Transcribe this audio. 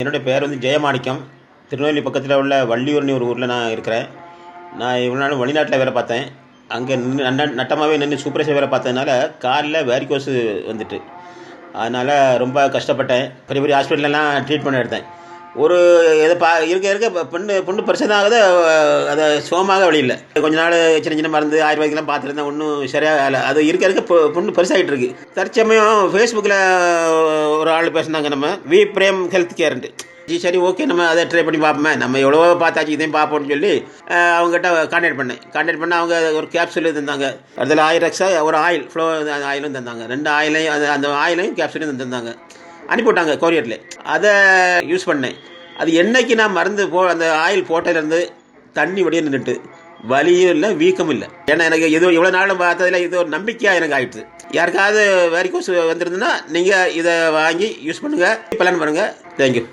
என்னுடைய பேர் ஜெயமாணிக்கம். திருநெல்வேலி பக்கத்தில் உள்ள வள்ளியூர்னு ஒரு ஊரில் நான் இருக்கிறேன். நான் இவ்வளோ நாள் வெளிநாட்டில் வேலை பார்த்தேன். அங்கே நின்று நட்டமாகவே நின்று சூப்பர்வைசர் வேலை பார்த்ததுனால காலில் வேரிகோஸ் வந்துட்டு, அதனால் ரொம்ப கஷ்டப்பட்டேன். பெரிய பெரிய ஹாஸ்பிட்டலெலாம் ட்ரீட்மெண்ட் எடுத்தேன். ஒரு இதை இருக்க இருக்க புண்ணு பெருசாக தான் ஆகுது, அதை சோமாக வழி இல்லை. கொஞ்ச நாள் சின்ன சின்ன மருந்து ஆயுர்வேதிக்கெலாம் பார்த்துருந்தேன், ஒன்றும் சரியாக இல்லை. அது இருக்க இருக்க புண்ணு பெருசாகிட்டு இருக்கு. தற்சமயம் ஃபேஸ்புக்கில் ஒரு ஆள் பேசினாங்க, நம்ம வி பிரேம் ஹெல்த் கேர்ன்ட்டு. சரி, ஓகே, நம்ம அதை ட்ரை பண்ணி பார்ப்போமே, நம்ம எவ்வளோ பார்த்தாச்சு, இதையும் பார்ப்போம்னு சொல்லி அவங்ககிட்ட கான்டாக்ட் பண்ண அவங்க ஒரு கேப்சூல் தந்தாங்க. அதில் ஆயிரக்ஸா ஒரு ஆயில் ஃப்ளோ ஆயிலும் தந்தாங்க. 2 ஆயிலையும் அந்த ஆயிலையும் கேப்சூலையும் தந்தாங்க, அனுப்பிவிட்டாங்க கொரியரில். அதை யூஸ் பண்ணேன். அது என்னைக்கு நான் மருந்து அந்த ஆயில் போட்டதுலேருந்து தண்ணி வடிய நின்றுட்டு, வலியும் இல்லை, வீக்கம் இல்லை. ஏன்னா எனக்கு இது இவ்வளோ நாளும் பார்த்ததில் இது ஒரு நம்பிக்கையாக எனக்கு ஆகிடுது. யாருக்காவது வேரிகோஸ் வந்துருந்துன்னா நீங்கள் இதை வாங்கி யூஸ் பண்ணுங்கள், பலன் பாருங்கள். தேங்க்யூ.